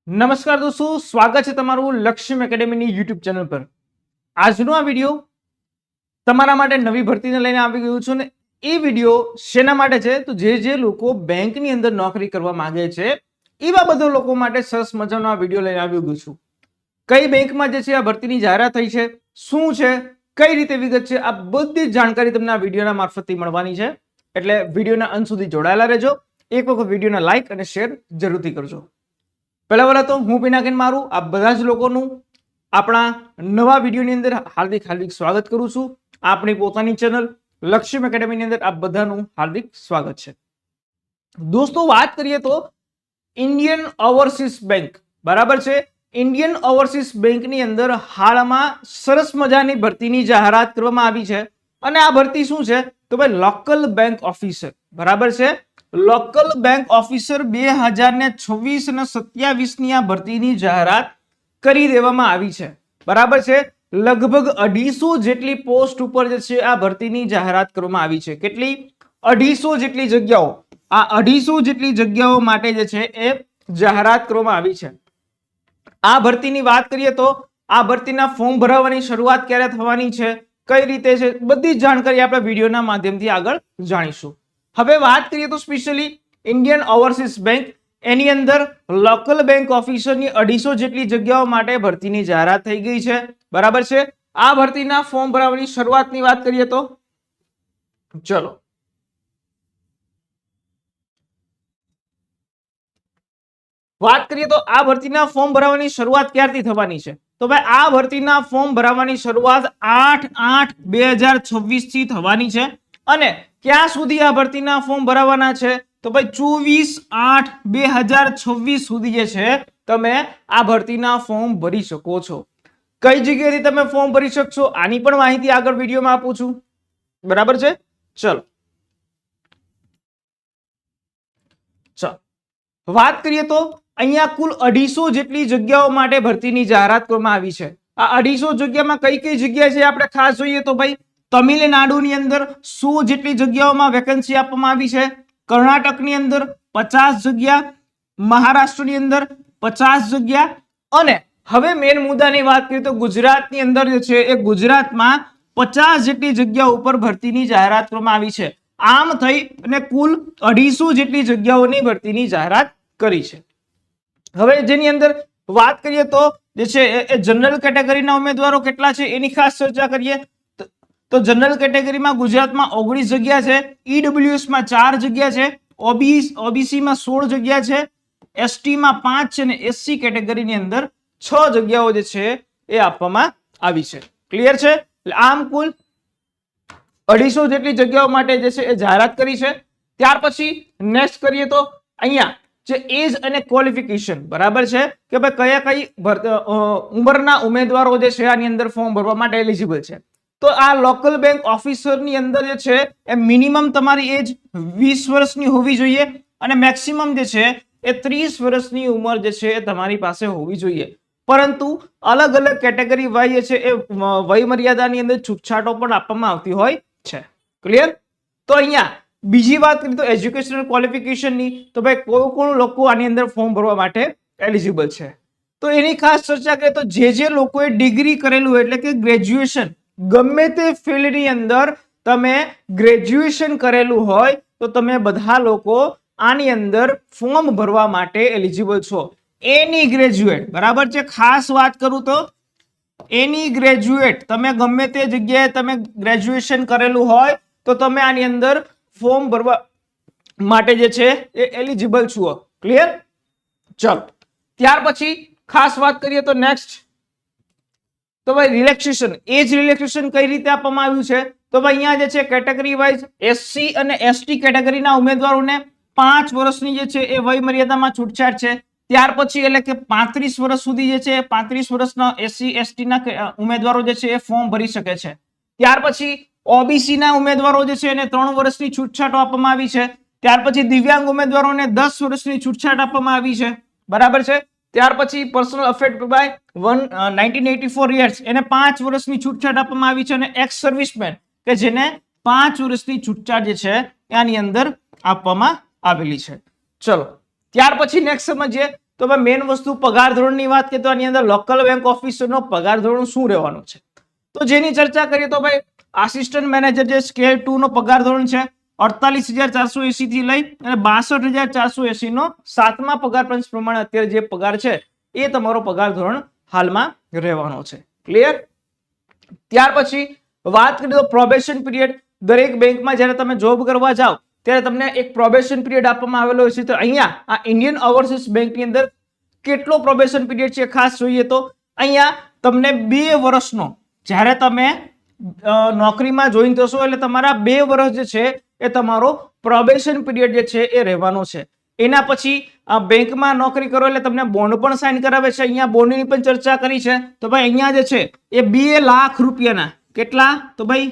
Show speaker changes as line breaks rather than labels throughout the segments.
નમસ્કાર દોસ્તો, સ્વાગત છે તમારું લક્ષ્યમ એકેડેમીની યુટ્યુબ ચેનલ પર। આજનો આ વિડીયો તમારા માટે નવી ભરતીને લઈને આવી ગયું છું ને એ વિડીયો શેના માટે છે તો જે લોકો બેંકની અંદર નોકરી કરવા માંગે છે એવા બધા લોકો માટે સરસ મજાનો આ વિડીયો લઈને આવી ગયું છું। કઈ બેંકમાં જે છે આ ભરતીની જાહેરાત થઈ છે, શું છે, કઈ રીતે વિગત છે, આ બધી જ જાણકારી તમને આ વિડીયોના મારફતથી મળવાની છે। એટલે વિડીયોના અંત સુધી જોડાયેલા રહેજો। એક વખત વિડીયોને લાઈક અને શેર જરૂરથી કરજો। પહેલા તો હું પિનાકિન મારું આ બધા જ લોકોનું આપણા નવા વિડીયોની અંદર હાર્દિક સ્વાગત કરું છું। આપણી પોતાની ચેનલ લક્ષ્યમ એકેડેમીની અંદર આપ બધાનું હાર્દિક સ્વાગત છે। દોસ્તો, વાત કરીએ તો ઇન્ડિયન ઓવરસીઝ બેંક, બરાબર છે, ઇન્ડિયન ઓવરસીઝ બેંકની અંદર હાલમાં સરસ મજાની ભરતીની જાહેરાત કરવામાં આવી છે। અને આ ભરતી શું છે તો ભાઈ લોકલ બેંક ઓફિસર, બરાબર છે, લોકલ બેંક ઓફિસર 2026 અને 27 ની આ ભરતીની જાહેરાત કરી દેવામાં આવી છે, બરાબર છે। લગભગ 250 જેટલી પોસ્ટ ઉપર જે છે આ ભરતીની જાહેરાત કરવામાં આવી છે। કેટલી? 250 જેટલી જગ્યાઓ, આ 250 જેટલી જગ્યાઓ માટે જે છે એ જાહેરાત કરવામાં આવી છે। આ ભરતીની વાત કરીએ તો આ ભરતીના ફોર્મ ભરવાની શરૂઆત ક્યારે થવાની છે, કઈ રીતે છે, બધી જ જાણકારી આપણે વિડીયોના માધ્યમથી આગળ જાણીશું। હવે વાત કરીએ તો સ્પેશિયલી ઇન્ડિયન ઓવરસીઝ બેંક, એની અંદર લોકલ બેંક ઓફિસરની 250 જેટલી જગ્યાઓ માટે ભરતીની જાહેરાત થઈ ગઈ છે, બરાબર છે। આ ભરતીના ફોર્મ ભરવાની શરૂઆતની વાત કરીએ તો ચલો વાત કરીએ તો આ ભરતીના ફોર્મ ભરવાની શરૂઆત ક્યારથી થવાની છે તો ભાઈ આ ભરતીના ફોર્મ ભરવાની શરૂઆત 8/8/2026 થી થવાની છે। અને ક્યાં સુધી આ ભરતીના ફોર્મ ભરાવાના છે તો ભાઈ 24/8/2026 સુધી જે છે તમે આ ભરતીના ફોર્મ ભરી શકો છો। કઈ જગ્યાએથી તમે ફોર્મ ભરી શકશો આની પણ માહિતી આગળ વિડીયોમાં આપું છું, બરાબર છે। ચલો વાત કરીએ તો અહીંયા કુલ 250 જેટલી જગ્યાઓ માટે ભરતીની જાહેરાત કરવામાં આવી છે। આ 250 જગ્યામાં કઈ કઈ જગ્યા છે આપણે ખાસ જોઈએ તો ભાઈ તમિલનાડુની અંદર 100 જેટલી જગ્યાઓમાં વેકેન્સી આપવામાં આવી છે, કર્ણાટકની અંદર 50 જગ્યા, મહારાષ્ટ્રની અંદર 50 જગ્યા, અને હવે મેન મુદ્દાની વાત કરીએ તો ગુજરાતની અંદર જે છે એ ગુજરાતમાં 50 જેટલી જગ્યાઓ ઉપર ભરતીની જાહેરાત કરવામાં આવી છે। આમ થઈ અને કુલ 250 જેટલી જગ્યાઓની ભરતીની જાહેરાત કરી છે। હવે જેની અંદર વાત કરીએ તો જે છે એ જનરલ કેટેગરીના ઉમેદવારો કેટલા છે એની ખાસ ચર્ચા કરીએ તો જનરલ કેટેગરીમાં ગુજરાતમાં 19 જગ્યા છે, ઈડબ્લ્યુએસ માં 4 જગ્યા છે, ઓબીસી માં 16 જગ્યા છે, એસટી માં 5 છે અને એસસી કેટેગરીની અંદર 6 જગ્યાઓ જે છે એ આપવામાં આવી છે। ક્લિયર છે? એટલે આમ કુલ 250 જેટલી જગ્યાઓ માટે જે છે એ જાહેરાત કરી છે। ત્યાર પછી નેક્સ્ટ કરીએ તો અહીંયા જે એજ અને ક્વોલિફિકેશન, બરાબર છે કે ભાઈ કઈ ઉંમરના ઉમેદવારો જે છે આની અંદર ફોર્મ ભરવા માટે એલિજિબલ છે તો આ લોકલ બેંક ઓફિસરની અંદર જે છે એ મિનિમમ તમારી એજ 20 વર્ષની હોવી જોઈએ અને મેક્સિમમ જે છે એ 30 વર્ષની ઉંમર જે છે એ તમારી પાસે હોવી જોઈએ। પરંતુ અલગ અલગ કેટેગરી વાઇઝ જે છે એ વય મર્યાદાની અંદર છૂટછાટો પણ આપવામાં આવતી હોય છે। ક્લિયર? તો અહીંયા બીજી વાત કરીએ તો એજ્યુકેશનલ ક્વોલિફિકેશનની તો ભાઈ કોણ લોકો આની અંદર ફોર્મ ભરવા માટે એલિજિબલ છે તો એની ખાસ ચર્ચા કરીએ તો જે લોકોએ ડિગ્રી કરેલું એટલે કે ગ્રેજ્યુએશન, ગમે તે ફિલ્ડની અંદર તમે ગ્રેજ્યુએશન કરેલું હોય તો તમે બધા લોકો આની અંદર ફોર્મ ભરવા માટે એલિજિબલ છો। એની ગ્રેજ્યુએટ, બરાબર છે, ખાસ વાત કરું તો એની ગ્રેજ્યુએટ, તમે ગમે તે જગ્યાએ તમે ગ્રેજ્યુએશન કરેલું હોય તો તમે આની અંદર ફોર્મ ભરવા માટે જે છે એ એલિજિબલ છો। ક્લિયર? ચલો ત્યાર પછી ખાસ વાત કરીએ તો નેક્સ્ટ તો ભાઈ રિલેક્સેશન, એજ રિલેક્સેશન કઈ રીતે આપવામાં આવ્યું છે તો ભાઈ અહીંયા જે છે કેટેગરી વાઇઝ એસસી અને એસટી કેટેગરીના ઉમેદવારોને 5 વર્ષની જે છે એ વય મર્યાદામાં છૂટછાટ છે। ત્યાર પછી એટલે કે 35 વર્ષ સુધી જે છે 35 વર્ષના એસસી એસટી ના ઉમેદવારો જે છે એ ફોર્મ ભરી શકે છે। ત્યાર પછી ઓબીસી ના ઉમેદવારો જે છે એને 3 વર્ષની છૂટછાટ આપવામાં આવી છે। ત્યાર પછી દિવ્યાંગ ઉમેદવારોને 10 વર્ષની છૂટછાટ આપવામાં આવી છે, બરાબર છે। ત્યાર પછી પર્સનલ અફેક્ટ બાય 1984 યર્સ એને 5 વર્ષની છૂટછાટ આપવામાં આવી છે અને એક્સ સર્વિસમેન કે જેને 5 વર્ષની છૂટછાટ જે છે આની અંદર આપવામાં આવેલી છે। ચલો ત્યાર પછી નેક્સ્ટ સમજીએ તો ભાઈ મેઇન વસ્તુ પગાર ધોરણની વાત કરીએ તો આની અંદર લોકલ બેંક ઓફિસરનો પગાર ધોરણ શું રહેવાનું છે, તો જેની ચર્ચા કરીએ તો ભાઈ આસિસ્ટન્ટ મેનેજર જે સ્કેલ 2 નો પગાર ધોરણ છે 48,480 થી લઈ અને 62,480 નો 7મા પગાર પંચ પ્રમાણે અત્યારે જે પગાર છે એ તમારો પગાર ધોરણ હાલમાં રહેવાનો છે. ક્લિયર? ત્યાર પછી વાત કરીએ તો પ્રોબેશન પીરિયડ. દરેક બેંકમાં જ્યારે તમે જોબ કરવા જાઓ ત્યારે તમને એક પ્રોબેશન પીરિયડ આપવામાં આવેલો છે. તો અહીંયા આ ઇન્ડિયન ઓવરસીઝ બેંકની અંદર કેટલો પ્રોબેશન પીરિયડ છે ખાસ જોઈએ તો અહીંયા તમને 2 વર્ષનો, જ્યારે તમે નોકરીમાં જોઈન થશો એટલે તમારા 2 વર્ષ જે છે એ તમારો પ્રોબેશન પીરિયડ જે છે એ રહેવાનો છે. એના પછી બેંકમાં નોકરી કરો એટલે તમને બોન્ડ પણ સાઇન કરાવે છે. અહીંયા બોન્ડની પણ ચર્ચા કરી છે. તો ભાઈ અહીંયા જે છે એ 2 લાખ રૂપિયાના, કેટલા? તો ભાઈ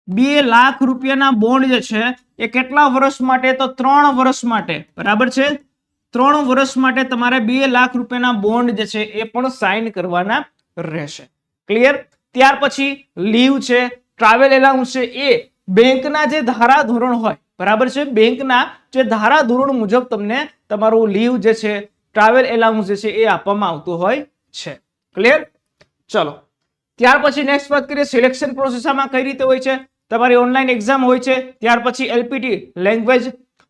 2 લાખ રૂપિયાના બોન્ડ જે છે એ કેટલા વર્ષ માટે? તો 3 વર્ષ માટે. બરાબર છે? 3 વર્ષ માટે તમારે 2 લાખ રૂપિયાના બોન્ડ જે છે એ પણ સાઇન કરવાના રહેશે. ક્લિયર? ત્યાર પછી લીવ છે, ટ્રાવેલ એલાઉન્સ છે, એ બેંકના જે ધારા ધોરણ હોય, બરાબર છે, બેંકના જે ધારા ધોરણ મુજબ તમને તમારું લીવ જે છે, ટ્રાવેલ એલાઉન્સ જે છે એ આપવામાં આવતું હોય છે. ક્લિયર? ચલો ત્યાર પછી નેક્સ્ટ વાત કરીએ સિલેક્શન પ્રોસેસમાં કઈ રીતે હોય છે. તમારી ઓનલાઈન એક્ઝામ હોય છે, ત્યાર પછી એલપીટી લેંગ્વેજ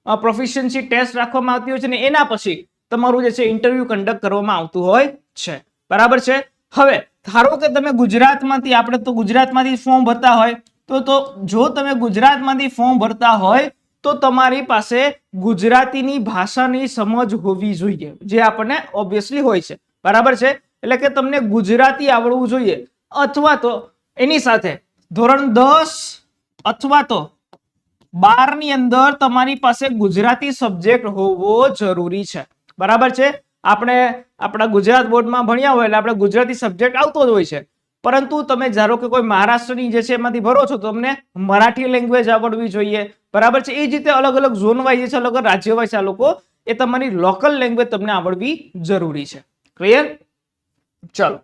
પ્રોફિશિયન્સી ટેસ્ટ રાખવામાં આવતી હોય છે અને એના પછી તમારું જે છે ઇન્ટરવ્યુ કન્ડક્ટ કરવામાં આવતું હોય છે. બરાબર છે? હવે ધારો કે તમે ગુજરાતમાંથી, આપણે તો ગુજરાતમાંથી ફોર્મ ભરતા હોય તો જો તમે ગુજરાતમાંથી ફોર્મ ભરતા હોય તો તમારી પાસે ગુજરાતીની ભાષાની સમજ હોવી જોઈએ, જે આપણને ઓબ્વિયસલી હોય છે. બરાબર છે? એટલે કે તમને ગુજરાતી આવડવું જોઈએ, અથવા તો એની સાથે ધોરણ 10 અથવા તો 12 ની અંદર તમારી પાસે ગુજરાતી સબ્જેક્ટ હોવો જરૂરી છે. બરાબર છે? આપણે આપણા ગુજરાત બોર્ડમાં ભણ્યા હોય એટલે આપણે ગુજરાતી સબ્જેક્ટ આવતો જ હોય છે, પરંતુ તમે ધારો કે કોઈ મહારાષ્ટ્રની જે છે એમાંથી ભરો છો તો તમને મરાઠી લેંગ્વેજ આવડવી જોઈએ. બરાબર છે? એ જ રીતે અલગ અલગ ઝોન વાઇઝ છે, અલગ અલગ રાજ્ય વાઇઝ આ લોકો એ તમારી લોકલ લેંગ્વેજ તમને આવડવી જરૂરી છે. ક્લિયર? ચલો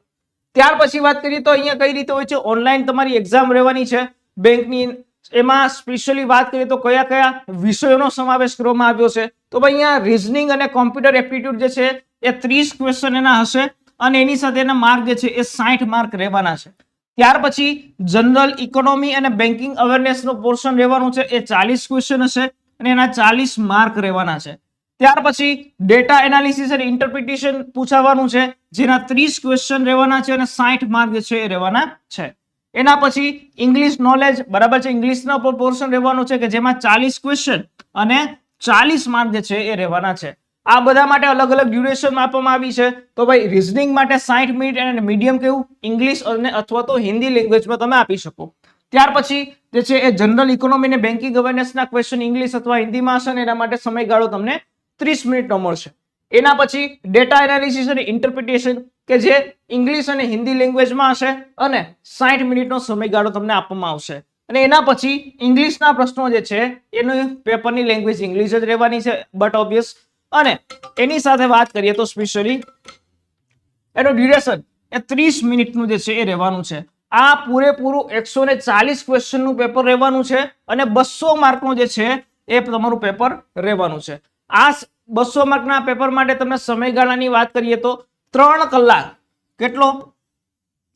ત્યાર પછી વાત કરીએ તો અહીંયા કઈ રીતે હોય છે. ઓનલાઈન તમારી એક્ઝામ રહેવાની છે બેંકની. એમાં સ્પેશિયલી વાત કરીએ તો કયા કયા વિષયોનો સમાવેશ કરવામાં આવ્યો છે. તો ભાઈ અહીંયા રીઝનિંગ અને કોમ્પ્યુટર એપ્ટિટ્યુડ જે છે એ 30 ક્વેશ્ચન એના હશે અને એની સાથે એના માર્ક જે છે એ 60 માર્ક રહેવાના છે. ત્યાર પછી જનરલ ઇકોનોમી અને બેન્કિંગ અવેરનેસ નો પોર્શન રહેવાનું છે, એ 40 ક્વેશ્ચન હશે અને એના 40 માર્ક રહેવાના છે. ત્યાર પછી ડેટા એનાલિસિસ અને ઇન્ટરપ્રિટેશન પૂછાવાનું છે, જેના 30 ક્વેશ્ચન રહેવાના છે અને 60 માર્ક જે છે એ રહેવાના છે. એના પછી ઇંગ્લિશ નોલેજ, બરાબર છે, ઇંગ્લિશનો પોર્શન રહેવાનો છે કે જેમાં 40 ક્વેશ્ચન અને 40 માર્ક જે છે એ રહેવાના છે. આ બધા માટે અલગ અલગ ડ્યુરેશન આપવામાં આવી છે. તો ભાઈ રીઝનિંગ માટે 60 મિનિટ અને મીડિયમ કેવું ઇંગ્લિશ અને અથવા તો હિન્દી લેંગ્વેજમાં તમે આપી શકો. ત્યાર પછી જે છે એ જનરલ ઇકોનોમી અને બેન્કિંગ અવેરનેસના ક્વેશ્ચન ઇંગ્લિશ અથવા હિન્દીમાં હશે અને એના માટે સમયગાળો તમને 30 મિનિટનો મળશે. એના પછી ડેટા એનાલિસિસ અને ઇન્ટરપ્રિટેશન કે જે ઇંગ્લિશ અને હિન્દી લેંગ્વેજમાં હશે અને 60 મિનિટનો સમયગાળો તમને આપવામાં આવશે. અને એના પછી ઇંગ્લિશના પ્રશ્નો જે છે એનું પેપરની લેંગ્વેજ ઇંગ્લિશ જ રહેવાની છે, બટ ઓબ્વિયસ. અને એની સાથે વાત કરીએ તો સ્પેશિયલી એનું ડ્યુરેશન એ 30 મિનિટનું જે છે એ રહેવાનું છે. આ પૂરેપૂરું 140 ક્વેશ્ચનનું પેપર રહેવાનું છે અને 200 માર્કનું જે છે એ તમારું પેપર રહેવાનું છે. આ 200 માર્કના પેપર માટે તમને સમયગાળાની વાત કરીએ તો 3 કલાક, કેટલો?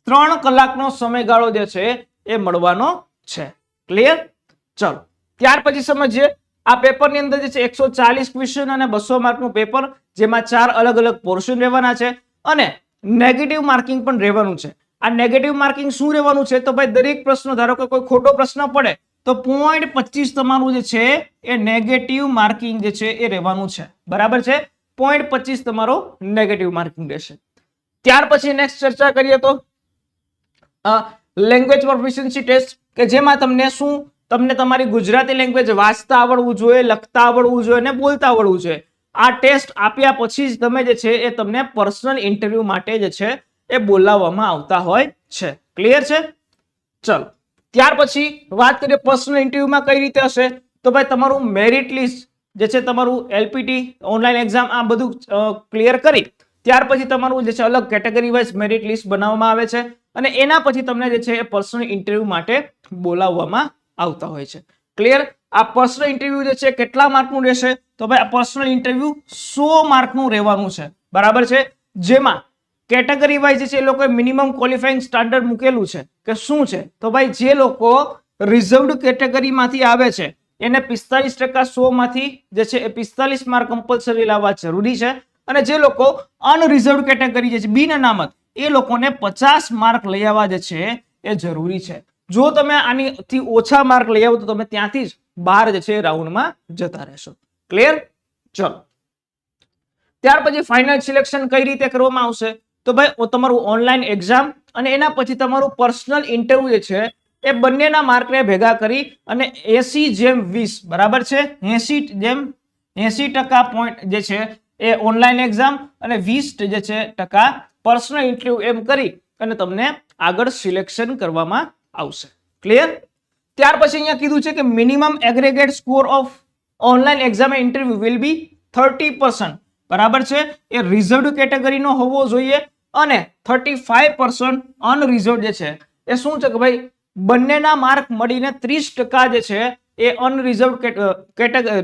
3 કલાકનો સમયગાળો જે છે એ મળવાનો છે. ક્લિયર? ચલો ત્યાર પછી સમજીએ આ પેપરની અંદર જે છે 140 ક્વેશ્ચન અને 200 માર્કનું પેપર, જેમાં 4 અલગ અલગ પોર્શન રહેવાના છે અને નેગેટિવ માર્કિંગ પણ રહેવાનું છે. આ નેગેટિવ માર્કિંગ શું રહેવાનું છે? તો ભાઈ દરેક પ્રશ્ન, ધારો કે કોઈ ખોટો પ્રશ્ન પડે તો 0.25 તમારું જે છે એ નેગેટિવ માર્કિંગ જે છે એ રહેવાનું છે. બરાબર છે? 0.25 તમારો નેગેટિવ માર્કિંગ રહેશે. ત્યાર પછી નેક્સ્ટ ચર્ચા કરીએ તો લેંગ્વેજ પ્રોફિશિયન્સી ટેસ્ટ, કે જેમાં તમને તમારી ગુજરાતી લેંગ્વેજ વાંચતા આવડવું જોઈએ, લખતા આવડવું જોઈએ અને બોલતા આવડવું જોઈએ. આ ટેસ્ટ આપ્યા પછી જ તમે જે છે એ તમને પર્સનલ ઇન્ટરવ્યુ માટે જે છે એ બોલાવવામાં આવતા હોય છે. ક્લિયર છે? ચલો ત્યાર પછી વાત કરીએ પર્સનલ ઇન્ટરવ્યુમાં કઈ રીતે હશે. તો ભાઈ તમારું મેરિટ લિસ્ટ જે છે, તમારું એલપીટી ઓનલાઈન એક્ઝામ આ બધું ક્લિયર કરી ત્યાર પછી તમારું જે છે અલગ કેટેગરી વાઇઝ મેરિટ લિસ્ટ બનાવવામાં આવે છે અને એના પછી તમને જે છે એ પર્સનલ ઇન્ટરવ્યુ માટે બોલાવવામાં આવતા હોય છે. ક્લિયર? આ પર્સનલ ઇન્ટરવ્યુ જે છે કેટલા માર્કનું રહેશે? તો ભાઈ આ પર્સનલ ઇન્ટરવ્યુ 100 માર્કનું રહેવાનું છે. બરાબર છે, જેમાં કેટેગરી વાઇઝ જે છે એ લોકોએ મિનિમમ ક્વોલિફાઈંગ સ્ટાન્ડર્ડ મૂકેલું છે કે શું છે, તો ભાઈ જે લોકો રિઝર્વડ કેટેગરીમાંથી આવે છે એને 45% 100 માંથી જે છે એ 45 માર્ક કમ્પલસરી લાવવા જરૂરી છે, અને જે લોકો અનરિઝર્વડ કેટેગરી જે છે બિન અનામત એ લોકોને 50 માર્ક લઈ આવવા જે છે એ જરૂરી છે. જો તમે આનીથી ઓછા માર્ક લઈ આવો તો તમે ત્યાંથી જ બહાર જે છે રાઉન્ડમાં જતા રહેશો. ક્લિયર? ચલો, ત્યાર પછી ફાઇનલ સિલેક્શન કઈ રીતે કરવામાં આવશે, તો ભાઈ તમારું ઓનલાઈન એક્ઝામ અને એના પછી તમારું પર્સનલ ઇન્ટરવ્યુ જે છે એ બંનેના માર્કને ભેગા કરી અને 80:20 બરાબર છે, 80% પોઈન્ટ જે છે એ ઓનલાઈન એક્ઝામ અને 20% જે છે ટકા પર્સનલ ઇન્ટરવ્યુ એમ કરી અને તમને આગળ સિલેક્શન કરવામાં આવશે. ક્લિયર? ત્યાર પછી અહીંયા કીધું છે કે minimum aggregate score of online exam interview will be 30%. બરાબર છે, એ રિઝર્વડ કેટેગરીનો હોવો જોઈએ અને 35% અનરિઝર્વડ જે છે એ શું છે કે ભાઈ બંનેના માર્ક મળીને 30% જે છે એ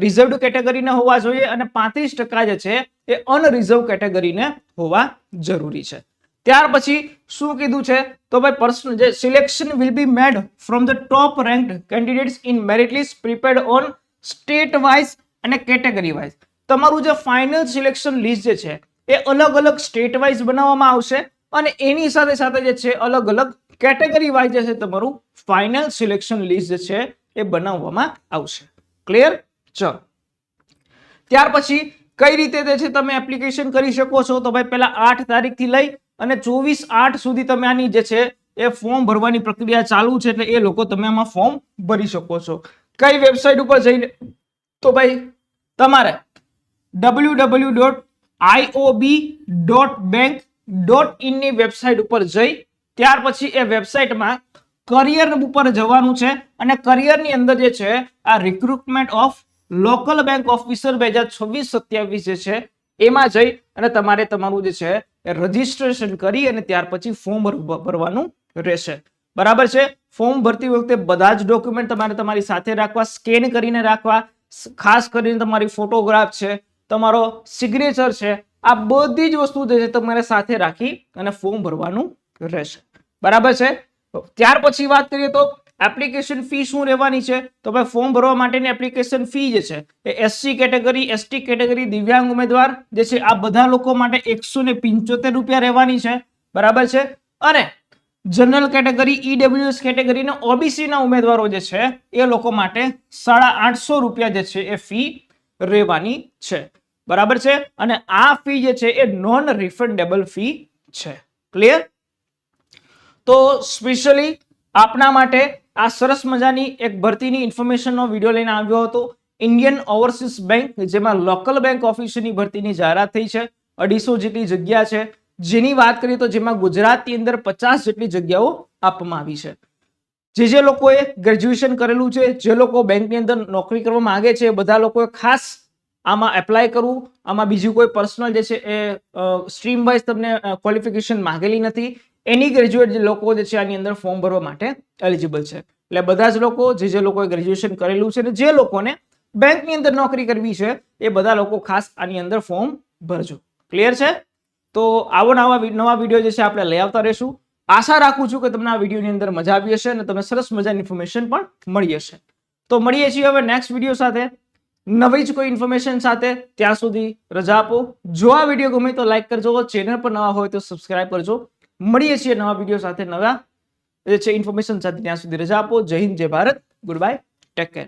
રિઝર્વડ કેટેગરીના હોવા જોઈએ અને 35% જે છે એ અનરિઝર્વ કેટેગરીને હોવા જરૂરી છે. ત્યાર પછી શું કીધું છે, તો ભાઈ પર્સનલ જે selection will be made from the top ranked candidates in merit list prepared on state wise અને કેટેગરી વાઇઝ. તમારું જે ફાઇનલ સિલેક્શન લિસ્ટ જે છે એ અલગ અલગ સ્ટેટ વાઇઝ બનાવવામાં આવશે અને એની સાથે સાથે જે છે અલગ અલગ કેટેગરી વાઇઝ જે છે તમારું ફાઇનલ સિલેક્શન લિસ્ટ જે છે એ બનાવવામાં આવશે. ક્લિયર? ચલો, ત્યાર પછી કઈ રીતે જે છે તમે એપ્લિકેશન કરી શકો છો, તો ભાઈ પહેલા 8 તારીખથી લઈ અને 24/8 સુધી તમે આની જે છે એ ફોર્મ ભરવાની પ્રક્રિયા ચાલુ છે, એટલે એ લોકો તમે આમાં ફોર્મ ભરી શકો છો. કઈ વેબસાઇટ ઉપર જઈને, તો ભાઈ તમારે www.iob.bank.in ની વેબસાઇટ ઉપર જઈ ત્યાર પછી એ વેબસાઇટમાં કરિયર ઉપર જવાનું છે અને કરિયરની અંદર જે છે આ recruitment of local bank officer 2026-27 જે છે એમાં જઈ અને તમારે તમારું જે છે એ રજીસ્ટ્રેશન કરી અને ત્યાર પછી ફોર્મ ભરવાનું રહેશે. બરાબર છે, ફોર્મ ભરતી વખતે બધા જ ડોક્યુમેન્ટ તમારે તમારી સાથે રાખવા, સ્કેન કરીને રાખવા, ખાસ કરીને તમારી ફોટોગ્રાફ છે, તમારો સિગ્નેચર છે, આ બધી જ વસ્તુ જે છે તમારે સાથે રાખી અને ફોર્મ ભરવાનું રહેશે. બરાબર છે. ત્યાર પછી વાત કરીએ તો એપ્લિકેશન ફી શું રહેવાની છે, તો ભાઈ ફોર્મ ભરવા માટેની એપ્લિકેશન ફી જે છે એ એસસી કેટેગરી, એસટી કેટેગરી, દિવ્યાંગ ઉમેદવાર જે છે આ બધા લોકો માટે 175 રૂપિયા રહેવાની છે. બરાબર છે, અને જનરલ કેટેગરી, ઈડબ્લ્યુએસ કેટેગરી અને ઓબીસી ના ઉમેદવારો જે છે એ લોકો માટે 850 રૂપિયા જે છે એ ફી રહેવાની છે. બરાબર છે, અને આ ફી જે છે એ નોન રિફંડેબલ ફી છે. ક્લિયર? તો સ્પેશિયલી આપના માટે આ સરસ મજાની એક ભરતીની ઇન્ફોર્મેશનનો વિડીયો લઈને આવ્યો હતો. ઇન્ડિયન ઓવરસીઝ બેંક, જેમાં લોકલ બેંક ઓફિસરની ભરતીની જાહેરાત થઈ છે. 250 જેટલી જગ્યા છે, જેની વાત કરીએ તો જેમાં ગુજરાતની અંદર 50 જેટલી જગ્યાઓ આપવામાં આવી છે. જે લોકોએ ગ્રેજ્યુએશન કરેલું છે, જે લોકો બેંકની અંદર નોકરી કરવા માંગે છે, બધા લોકોએ ખાસ આમાં એપ્લાય કરવું. આમાં બીજું કોઈ પર્સનલ જે છે એ સ્ટ્રીમ વાઇઝ તમને ક્વોલિફિકેશન માંગેલી નથી. એની ગ્રેજ્યુએટ જે લોકો જે છે આની અંદર ફોર્મ ભરવા માટે એલિજિબલ છે. એટલે બધા જ લોકો જે લોકોએ ગ્રેજ્યુએશન કરેલું છે અને જે લોકોને બેંકની અંદર નોકરી કરવી છે એ બધા લોકો ખાસ આની અંદર ફોર્મ ભરજો. ક્લિયર છે? તો આવો નવા વિડીયો જે છે આપણે લઈ આવતા રહીશું. આશા રાખું છું કે તમને આ વિડીયોની અંદર મજા આવી હશે અને તમને સરસ મજાની ઇન્ફોર્મેશન પણ મળી હશે. તો મળીએ છીએ હવે નેક્સ્ટ વિડીયો સાથે, નવી જ કોઈ ઇન્ફોર્મેશન સાથે. ત્યાં સુધી રજા આપો. જો આ વિડીયો ગમે તો લાઈક કરજો, ચેનલ પર નવા હોય તો સબસ્ક્રાઇબ કરજો. મળીએ છીએ નવા વિડીયો સાથે, નવા જે છે ઇન્ફોર્મેશન સાથે. ત્યાં સુધી રજા આપો. જય હિન્દ, જય Bharat, good bye, take care.